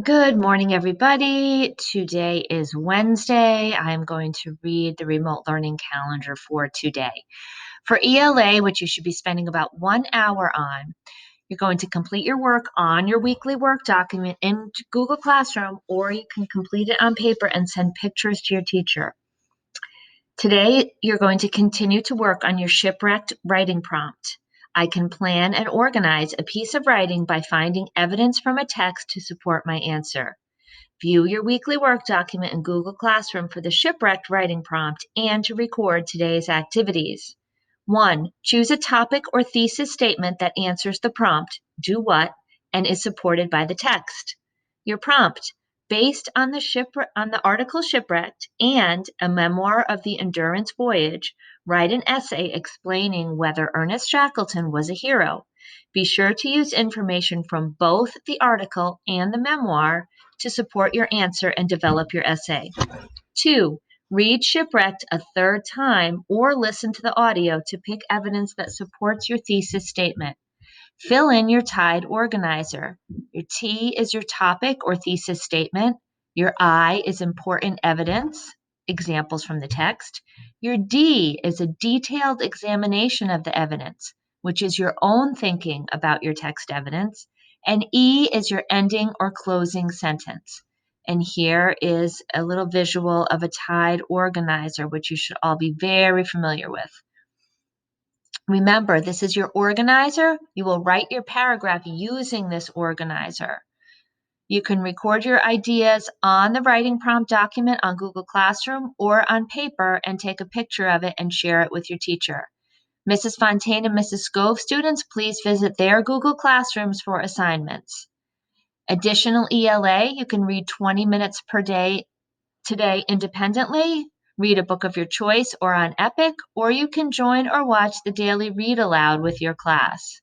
Good morning, everybody. Today is Wednesday. I'm going to read the remote learning calendar for today. For ELA, which you should be spending about 1 hour on, you're going to complete your work on your weekly work document in Google Classroom, or you can complete it on paper and send pictures to your teacher. Today, you're going to continue to work on your shipwrecked writing prompt. I can plan and organize a piece of writing by finding evidence from a text to support my answer. View your weekly work document in Google Classroom for the shipwrecked writing prompt and to record today's activities. 1. Choose a topic or thesis statement that answers the prompt, do what, and is supported by the text. Your prompt, based on the article Shipwrecked and a memoir of the Endurance Voyage, write an essay explaining whether Ernest Shackleton was a hero. Be sure to use information from both the article and the memoir to support your answer and develop your essay. 2. Read Shipwrecked a third time or listen to the audio to pick evidence that supports your thesis statement. Fill in your tide organizer. Your T is your topic or thesis statement. Your I is important evidence, examples from the text. Your D is a detailed examination of the evidence, which is your own thinking about your text evidence. And E is your ending or closing sentence. And here is a little visual of a tide organizer, which you should all be very familiar with. Remember, this is your organizer. You will write your paragraph using this organizer. You can record your ideas on the writing prompt document on Google Classroom or on paper and take a picture of it and share it with your teacher. Mrs. Fontaine and Mrs. Scove students, please visit their Google Classrooms for assignments. Additional ELA, you can read 20 minutes per day today independently. Read a book of your choice or on Epic, or you can join or watch the daily read aloud with your class.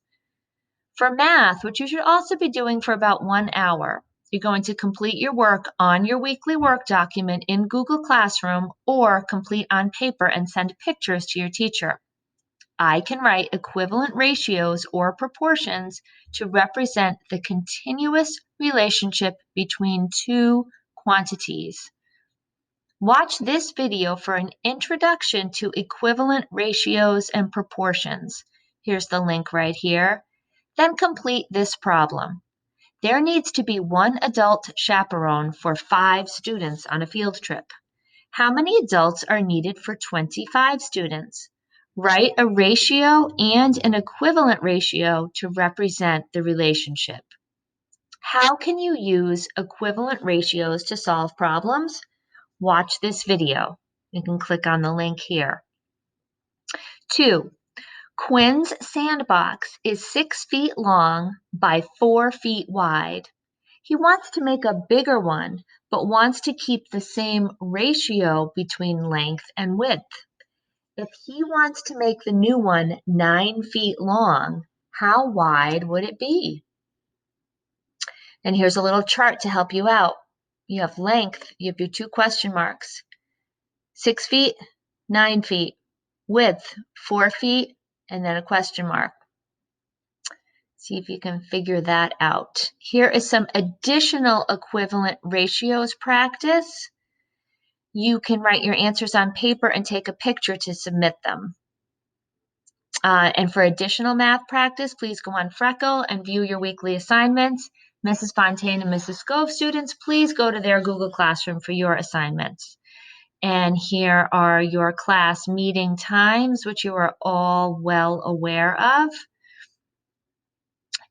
For math, which you should also be doing for about 1 hour, you're going to complete your work on your weekly work document in Google Classroom or complete on paper and send pictures to your teacher. I can write equivalent ratios or proportions to represent the continuous relationship between two quantities. Watch this video for an introduction to equivalent ratios and proportions. Here's the link right here. Then complete this problem. There needs to be one adult chaperone for 5 students on a field trip. How many adults are needed for 25 students? Write a ratio and an equivalent ratio to represent the relationship. How can you use equivalent ratios to solve problems? Watch this video. You can click on the link here. 2. Quinn's sandbox is 6 feet long by 4 feet wide. He wants to make a bigger one, but wants to keep the same ratio between length and width. If he wants to make the new one 9 feet long, how wide would it be? And here's a little chart to help you out. You have length, you have your 2 question marks. 6 feet, 9 feet. Width, 4 feet, and then a question mark. See if you can figure that out. Here is some additional equivalent ratios practice. You can write your answers on paper and take a picture to submit them. And for additional math practice, please go on Freckle and view your weekly assignments. Mrs. Fontaine and Mrs. Scove students, please go to their Google Classroom for your assignments. And here are your class meeting times, which you are all well aware of.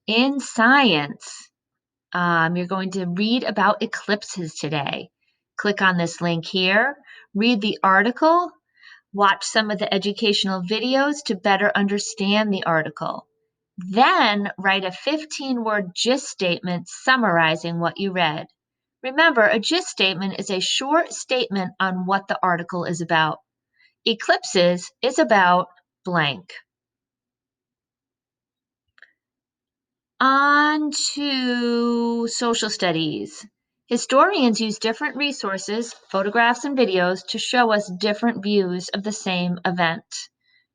In science, you're going to read about eclipses today. Click on this link here, read the article, watch some of the educational videos to better understand the article. Then write a 15-word gist statement summarizing what you read. Remember, a gist statement is a short statement on what the article is about. Eclipses is about blank. On to social studies. Historians use different resources, photographs and videos, to show us different views of the same event.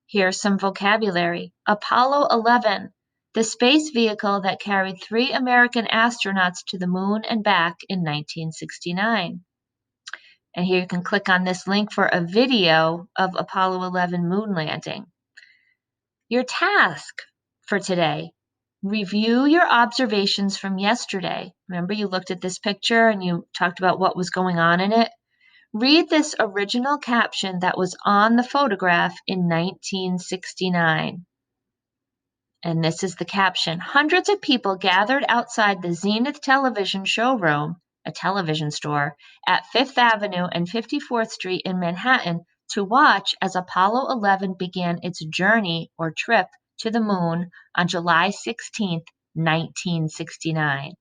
Here's some vocabulary. Apollo 11, the space vehicle that carried 3 American astronauts to the moon and back in 1969. And here you can click on this link for a video of Apollo 11 moon landing. Your task for today: review your observations from yesterday. Remember, you looked at this picture and you talked about what was going on in it? Read this original caption that was on the photograph in 1969. And this is the caption: hundreds of people gathered outside the Zenith Television showroom, a television store, at Fifth Avenue and 54th Street in Manhattan to watch as Apollo 11 began its journey or trip to the moon on July 16, 1969.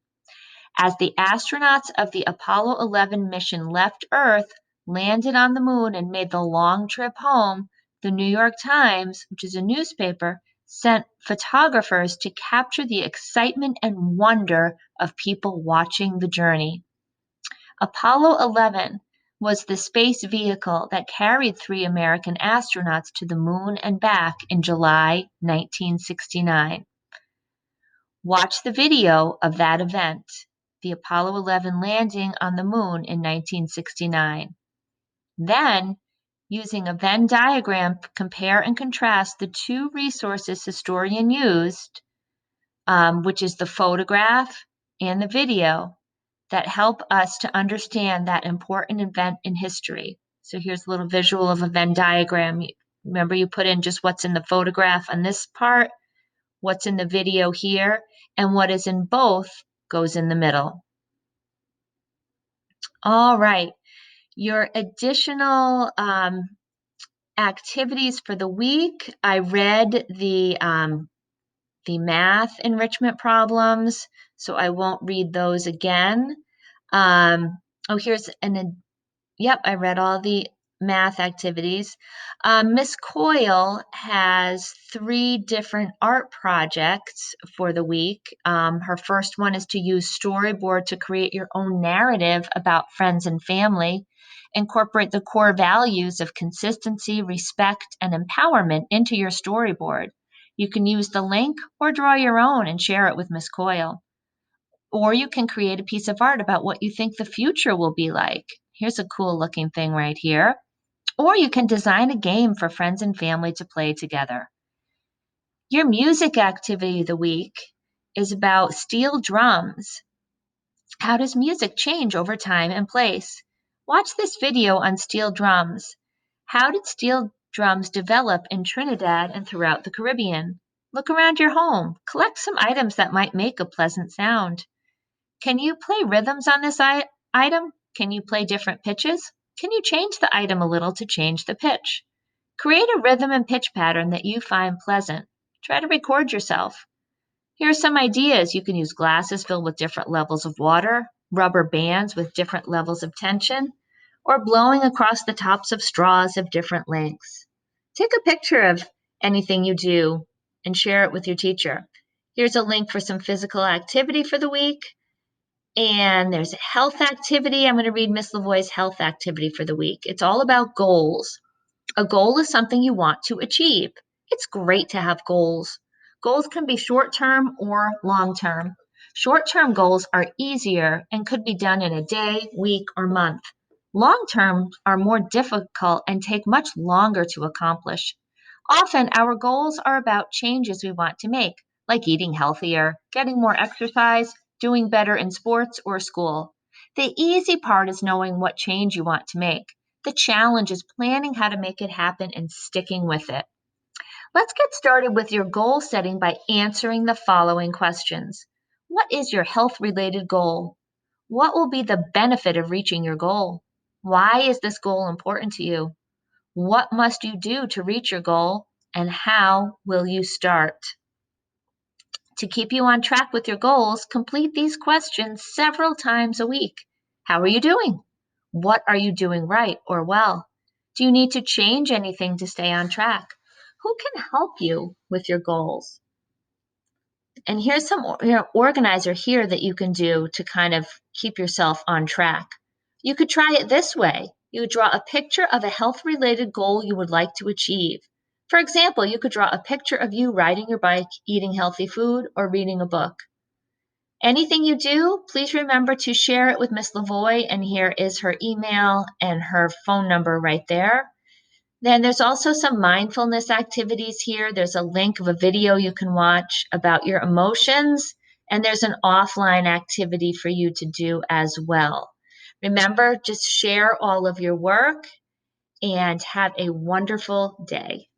As the astronauts of the Apollo 11 mission left Earth, landed on the moon, and made the long trip home, the New York Times, which is a newspaper, sent photographers to capture the excitement and wonder of people watching the journey. Apollo 11 was the space vehicle that carried 3 American astronauts to the moon and back in July 1969. Watch the video of that event, the Apollo 11 landing on the moon in 1969. Then, using a Venn diagram, compare and contrast the two resources historian used, which is the photograph and the video, that help us to understand that important event in history. So here's a little visual of a Venn diagram. Remember, you put in just what's in the photograph on this part, what's in the video here, and what is in both goes in the middle. All right, your additional activities for the week. I read the math enrichment problems, so I won't read those again. Here's yep, I read all the math activities. Miss Coyle has 3 different art projects for the week. Her first one is to use Storyboard to create your own narrative about friends and family. Incorporate the core values of consistency, respect, and empowerment into your storyboard. You can use the link or draw your own and share it with Miss Coyle. Or you can create a piece of art about what you think the future will be like. Here's a cool looking thing right here. Or you can design a game for friends and family to play together. Your music activity of the week is about steel drums. How does music change over time and place? Watch this video on steel drums. How did steel drums develop in Trinidad and throughout the Caribbean? Look around your home. Collect some items that might make a pleasant sound. Can you play rhythms on this item? Can you play different pitches? Can you change the item a little to change the pitch? Create a rhythm and pitch pattern that you find pleasant. Try to record yourself. Here are some ideas. You can use glasses filled with different levels of water, rubber bands with different levels of tension, or blowing across the tops of straws of different lengths. Take a picture of anything you do and share it with your teacher. Here's a link for some physical activity for the week. And there's a health activity. I'm going to read Miss Lavoie's health activity for the week. It's all about goals. A goal is something you want to achieve. It's great to have goals. Goals can be short-term or long-term. Short-term goals are easier and could be done in a day, week, or month. Long-term are more difficult and take much longer to accomplish. Often, our goals are about changes we want to make, like eating healthier, getting more exercise, doing better in sports or school. The easy part is knowing what change you want to make. The challenge is planning how to make it happen and sticking with it. Let's get started with your goal setting by answering the following questions. What is your health-related goal? What will be the benefit of reaching your goal? Why is this goal important to you? What must you do to reach your goal? And how will you start? To keep you on track with your goals, complete these questions several times a week. How are you doing? What are you doing right or well? Do you need to change anything to stay on track? Who can help you with your goals? And here's some organizer here that you can do to kind of keep yourself on track. You could try it this way. You would draw a picture of a health-related goal you would like to achieve. For example, you could draw a picture of you riding your bike, eating healthy food, or reading a book. Anything you do, please remember to share it with Miss Lavoie, and here is her email and her phone number right there. Then there's also some mindfulness activities here. There's a link of a video you can watch about your emotions, and there's an offline activity for you to do as well. Remember, just share all of your work and have a wonderful day.